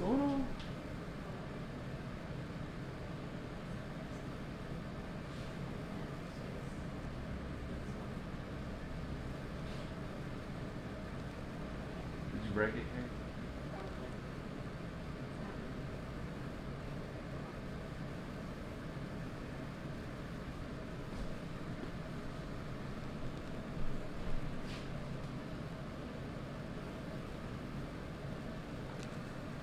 going on? Did you break it, Kate?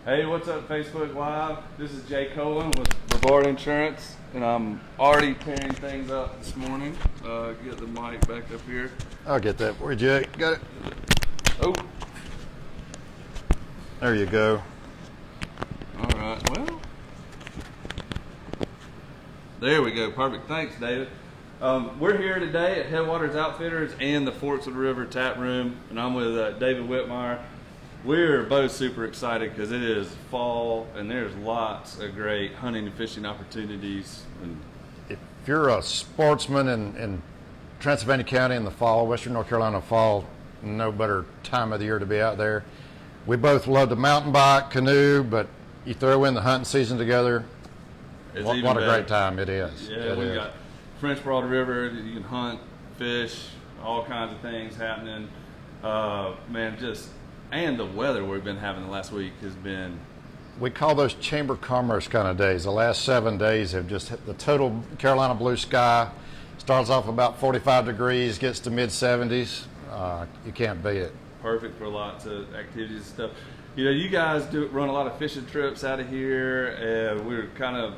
Hey, what's up, Facebook Live? This is Jay Cohen with Brevard Insurance, and I'm already tearing things up this morning. Get the mic back up here. I'll get that for you, Jay. Got it? Oh. There you go. All right, well. There we go, perfect. Thanks, David. We're here today at Headwaters Outfitters and the Forks of the River Tap Room, and I'm with David Whitmire. We're both super excited because it is fall and there's lots of great hunting and fishing opportunities. And If you're a sportsman in Transylvania County in the fall, Western North Carolina fall, no better time of the year to be out there. We both love to mountain bike, canoe, but you throw in the hunting season together, what a great time it is. Yeah, we've got French Broad River, you can hunt, fish, all kinds of things happening. And the weather we've been having the last week has been... We call those Chamber of Commerce kind of days. The last 7 days have just hit the total Carolina blue sky. Starts off about 45 degrees, gets to mid-70s. You can't beat it. Perfect for lots of activities and stuff. You know, you guys run a lot of fishing trips out of here, and we were kind of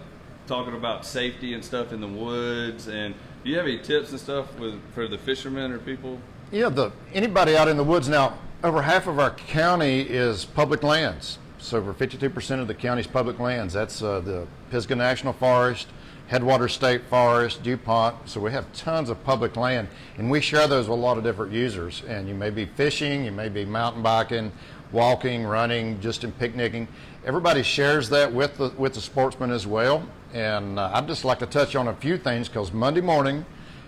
talking about safety and stuff in the woods. And do you have any tips and stuff for the fishermen or people? Yeah, anybody out in the woods now, over half of our county is public lands. So over 52% of the county's public lands. That's the Pisgah National Forest, Headwaters State Forest, DuPont. So we have tons of public land, and we share those with a lot of different users. And you may be fishing, you may be mountain biking, walking, running, just in picnicking. Everybody shares that with the sportsmen as well. And I'd just like to touch on a few things because Monday morning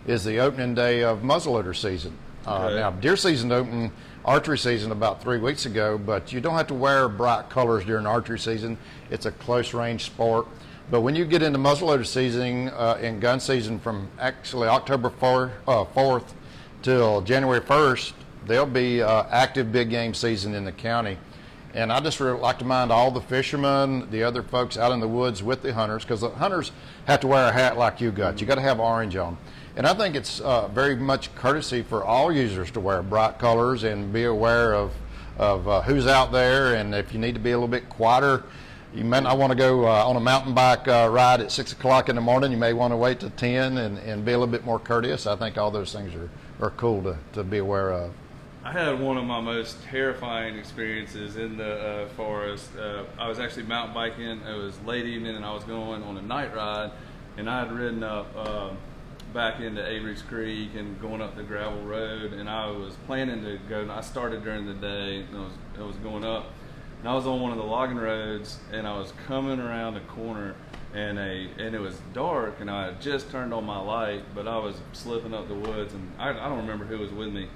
is the opening day of muzzleloader season. Okay. Now, deer season opened archery season about 3 weeks ago, but you don't have to wear bright colors during archery season. It's a close range sport. But when you get into muzzleloader season and gun season from actually October 4th till January 1st, there'll be active big game season in the county. And I just really like to mind all the fishermen, the other folks out in the woods with the hunters, because the hunters have to wear a hat like you got. You got to have orange on. And I think it's very much courtesy for all users to wear bright colors and be aware of who's out there. And if you need to be a little bit quieter, you may not want to go on a mountain bike ride at 6 o'clock in the morning. You may want to wait till 10 and be a little bit more courteous. I think all those things are cool to be aware of. I had one of my most terrifying experiences in the forest. I was actually mountain biking. It was late evening and I was going on a night ride, and I had ridden up back into Avery's Creek and going up the gravel road, and I was planning to go. I started during the day and I was going up, and I was on one of the logging roads, and I was coming around a corner, and it was dark, and I had just turned on my light, but I was slipping up the woods, and I don't remember who was with me,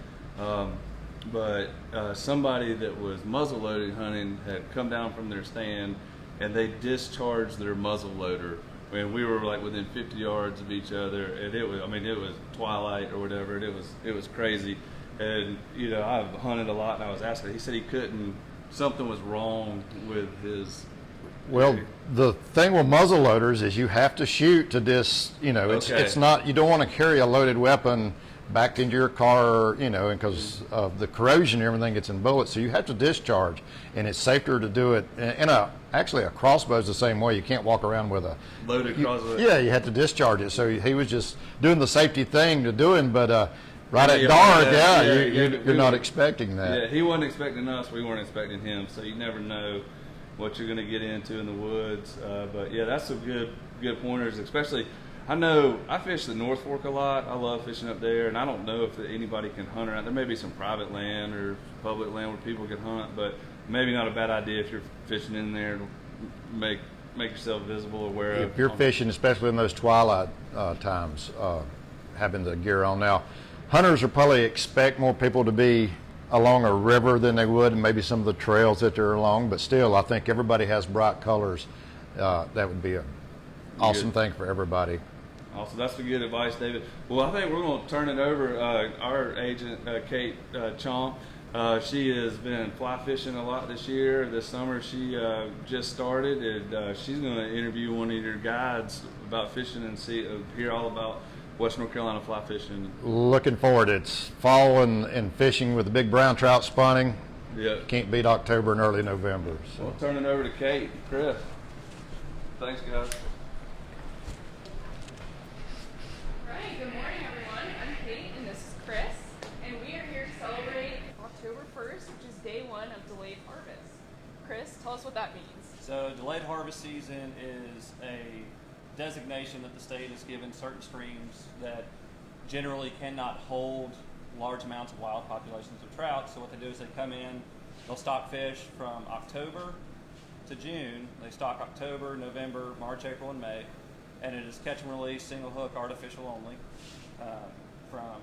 but somebody that was muzzle loading hunting had come down from their stand, and they discharged their muzzle loader. And we were like within 50 yards of each other, and it was twilight or whatever, and it was crazy. And you know, I've hunted a lot, and I was asking. He said he couldn't. Something was wrong with his. Well, the thing with muzzle loaders is you have to shoot to it's not, you don't want to carry a loaded weapon back into your car, because of the corrosion and everything gets in bullets. So you have to discharge, and it's safer to do it actually a crossbow is the same way. You can't walk around with a loaded crossbow. Yeah, you have to discharge it. So he was just doing the safety thing to doing, but right at dark, you're not expecting that. Yeah, he wasn't expecting us. We weren't expecting him. So you never know what you're going to get into in the woods. But yeah, that's some good pointers, especially. I know I fish the North Fork a lot. I love fishing up there, and I don't know if anybody can hunt around. There may be some private land or public land where people can hunt, but maybe not a bad idea if you're fishing in there to make yourself visible, aware of. If you're fishing, especially in those twilight times, having the gear on. Now, hunters will probably expect more people to be along a river than they would, and maybe some of the trails that they're along. But still, I think everybody has bright colors. That would be an awesome thing for everybody. Also, that's some good advice, David. Well, I think we're going to turn it over. Our agent, Kate Chong, she has been fly fishing a lot this year. This summer, she just started, and she's going to interview one of your guides about fishing and hear all about West North Carolina fly fishing. Looking forward. It's fall and fishing with the big brown trout spawning. Yeah. Can't beat October and early November. So. We'll turn it over to Kate. Chris. Thanks, guys. Good morning, everyone. I'm Kate, and this is Chris, and we are here to celebrate October 1st, which is day one of delayed harvest. Chris, tell us what that means. So delayed harvest season is a designation that the state has given certain streams that generally cannot hold large amounts of wild populations of trout. So what they do is they come in, they'll stock fish from October to June. They stock October, November, March, April, and May. And it is catch and release, single hook, artificial only, from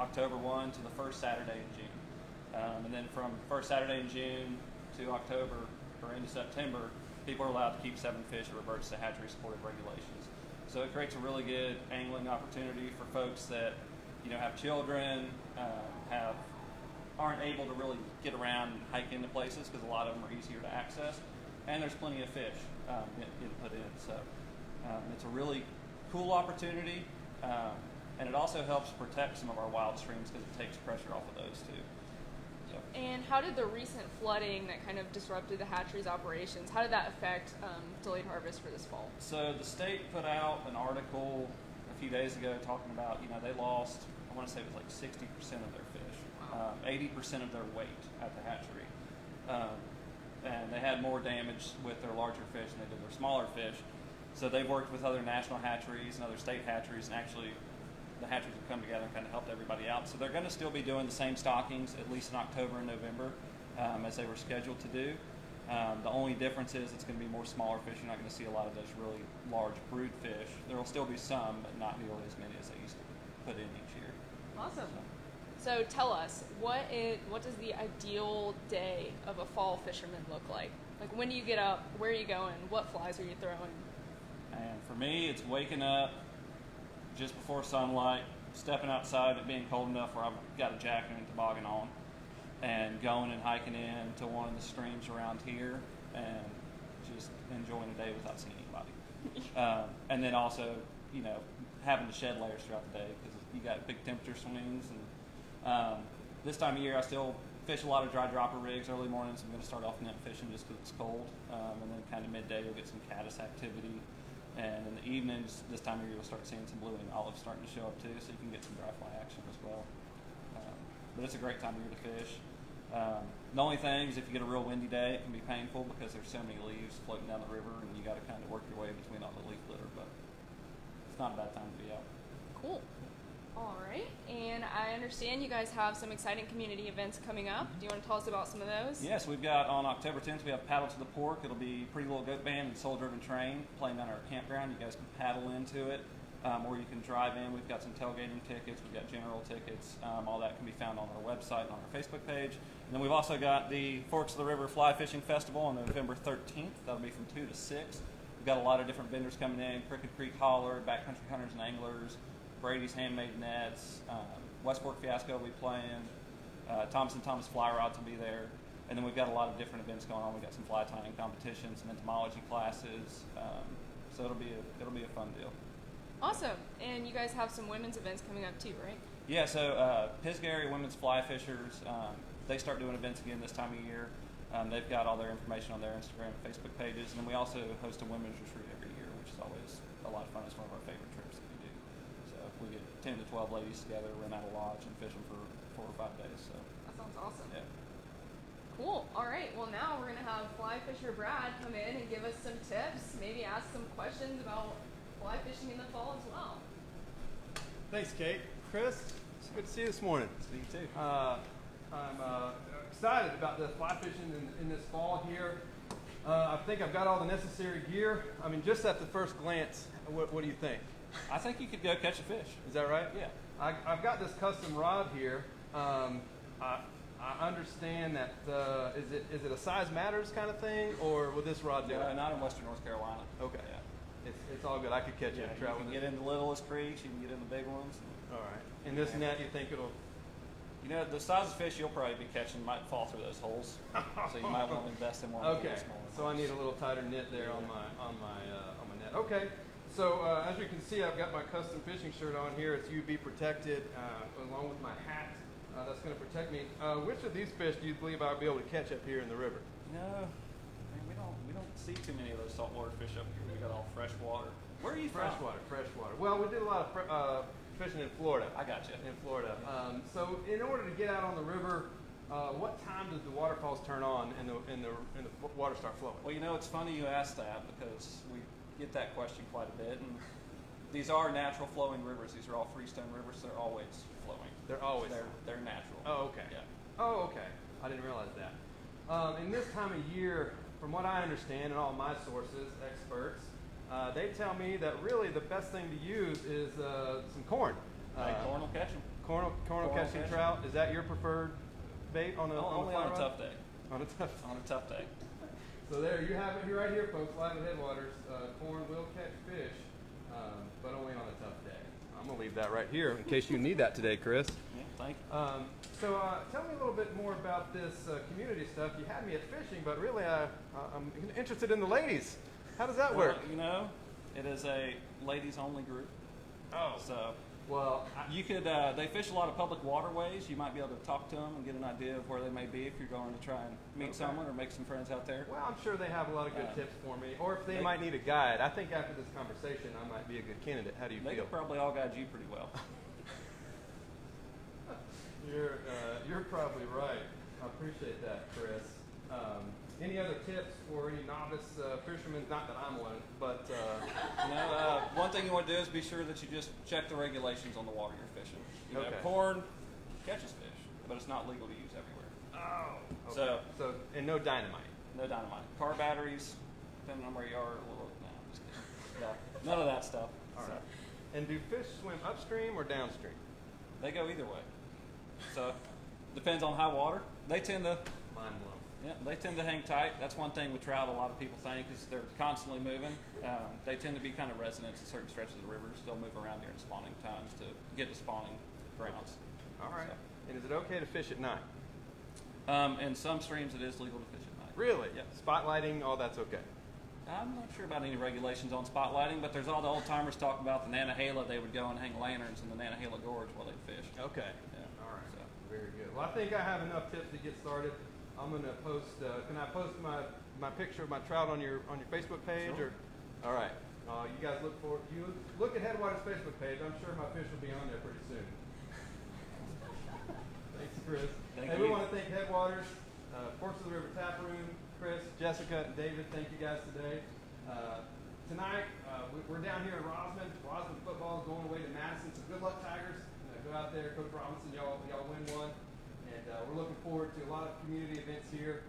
October 1 to the first Saturday in June. And then from first Saturday in June to October or into September, people are allowed to keep 7 fish. It reverts to hatchery supported regulations. So it creates a really good angling opportunity for folks that have children, aren't able to really get around and hike into places because a lot of them are easier to access, and there's plenty of fish getting put in. So. It's a really cool opportunity, and it also helps protect some of our wild streams because it takes pressure off of those too. So. And how did the recent flooding that kind of disrupted the hatchery's operations, how did that affect delayed harvest for this fall? So the state put out an article a few days ago talking about, they lost, I want to say it was like 60% of their fish, wow. 80% of their weight at the hatchery. And they had more damage with their larger fish than they did their smaller fish. So they've worked with other national hatcheries and other state hatcheries, and actually the hatcheries have come together and kind of helped everybody out. So they're going to still be doing the same stockings, at least in October and November, as they were scheduled to do. The only difference is it's going to be more smaller fish. You're not going to see a lot of those really large brood fish. There will still be some, but not nearly as many as they used to put in each year. Awesome. So tell us, what does the ideal day of a fall fisherman look like? Like, when do you get up? Where are you going? What flies are you throwing? And for me, it's waking up just before sunlight, stepping outside, it being cold enough where I've got a jacket and toboggan on, and going and hiking in to one of the streams around here and just enjoying the day without seeing anybody. And then also, having to shed layers throughout the day because you got big temperature swings. And this time of year, I still fish a lot of dry dropper rigs early mornings. I'm going to start off nymph fishing just because it's cold, and then kind of midday you'll get some caddis activity. And in the evenings, this time of year, you'll start seeing some blue wing olives starting to show up too, so you can get some dry fly action as well. But it's a great time of year to fish. The only thing is if you get a real windy day, it can be painful because there's so many leaves floating down the river, and you got to kind of work your way between all the leaf litter. But it's not a bad time to be out. Cool. All right, and I understand you guys have some exciting community events coming up. Do you want to tell us about some of those? Yes, we've got on October 10th, we have Paddle to the Pork. It'll be Pretty Little Goat Band and Soul Driven Train playing down our campground. You guys can paddle into it, or you can drive in. We've got some tailgating tickets. We've got general tickets. All that can be found on our website and on our Facebook page. And then we've also got the Forks of the River Fly Fishing Festival on November 13th. That'll be from 2 to 6. We've got a lot of different vendors coming in, Crooked Creek Holler, Backcountry Hunters and Anglers, Brady's Handmade Nets, Westport Fiasco will be playing, Thomas Fly Rods will be there, and then we've got a lot of different events going on. We've got some fly tying competitions, some entomology classes, so it'll be a fun deal. Awesome, and you guys have some women's events coming up too, right? Yeah, so Pisgah Area Women's Fly Fishers, they start doing events again this time of year. They've got all their information on their Instagram and Facebook pages, and then we also host a women's retreat every year, which is always a lot of fun. It's one of our favorite trips that we do. So we get 10 to 12 ladies together, rent out a lodge, and fish them for 4 or 5 days. So that sounds awesome. Yeah. Cool. All right. Well, now we're going to have fly fisher Brad come in and give us some tips, maybe ask some questions about fly fishing in the fall as well. Thanks, Kate. Chris, it's good to see you this morning. See you too. I'm excited about the fly fishing in this fall here. I think I've got all the necessary gear. I mean, just at the first glance, what do you think? I think you could go catch a fish. Is that right? Yeah. I've got this custom rod here. I understand that is it a size matters kind of thing, or will this rod do No, it? not in Western North Carolina. Okay. Yeah. It's all good. I could catch Yeah, it and you trout can with get it. in the littlest creeks, you can get in the big ones. All right. And this net, you think it'll? You know, the size of fish you'll probably be catching might fall through those holes, so you might want to invest in one of Okay. those smaller So I ones. need a little tighter knit there on my net. Okay. So as you can see, I've got my custom fishing shirt on here. It's UV protected, along with my hat. That's going to protect me. Which of these fish do you believe I'll be able to catch up here in the river? No, I mean, we don't see too many of those saltwater fish up here. We got all fresh water. Where are you from? Freshwater. Well, we did a lot of fishing in Florida. I got you. In Florida. So in order to get out on the river, what time does the waterfalls turn on and the water start flowing? Well, you know, it's funny you asked that because we get that question quite a bit. And these are natural flowing rivers. These are all freestone rivers. They're always flowing. They're always they're natural. Oh, okay. Yeah. Oh, okay. I didn't realize that. In this time of year, from what I understand and all my sources, experts, they tell me that really the best thing to use is some corn. Hey, corn will catch them. Corn will catch some trout. Is that your preferred bait on a Only fly on a rod? tough day. On a tough. On a tough day. So there you have it right here, folks. Live at Headwaters. Corn will catch fish, but only on a tough day. I'm gonna leave that right here in case you need that today, Chris. Yeah, thank you. So tell me a little bit more about this community stuff. You had me at fishing, but really I'm interested in the ladies. How does that work? Well, you know, it is a ladies-only group. Oh, So well, you could, they fish a lot of public waterways. You might be able to talk to them and get an idea of where they may be if you're going to try and meet Okay. someone or make some friends out there. well, I'm sure they have a lot of good tips for me. Or if they they- might need a guide. I think after this conversation, I might be a good candidate. How do you They feel? could probably all guide you pretty well. You're probably right. I appreciate that, Chris. Any other tips for any novice fishermen? Not that I'm one, but You know, one thing you want to do is be sure that you just check the regulations on the water you're fishing. You know, Okay. corn catches fish, but it's not legal to use everywhere. oh, So- and no dynamite. No dynamite. Car batteries, depending on where you are, a little. No, I'm just kidding. No, none of that stuff. All So, right. And do fish swim upstream or downstream? they go either way. So depends on high water. They tend to. Mind blown. Yeah, they tend to hang tight. That's one thing with trout. A lot of people think is they're constantly moving. They tend to be kind of residents in certain stretches of the rivers. They'll move around during spawning times to get to spawning grounds. All right. So, And is it okay to fish at night? in some streams, it is legal to fish at night. Really? Yeah. Spotlighting, all that's okay. I'm not sure about any regulations on spotlighting, but there's all the old timers talking about the Nantahala. They would go and hang lanterns in the Nantahala Gorge while they fish. Okay. Yeah. All right. So, Very good. Well, I think I have enough tips to get started. I'm going to post. Can I post my picture of my trout on your Facebook page? Sure. Or all right. You guys look at Headwaters Facebook page. I'm sure my fish will be on there pretty soon. Thanks, Chris. Thank Hey, you. we want to thank Headwaters, Forks of the River Tap Room, Chris, Jessica, and David. Thank you guys today. Tonight, we're down here in Rosman. Rosman football is going away to Madison. So good luck, Tigers. Go out there, Coach Robinson. Y'all win one. And we're looking forward to a lot of community events here.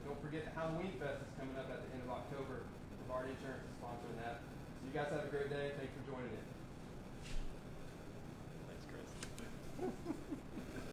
Don't forget the Halloween Fest is coming up at the end of October. Bard Insurance is sponsoring that. So you guys have a great day. Thanks for joining in.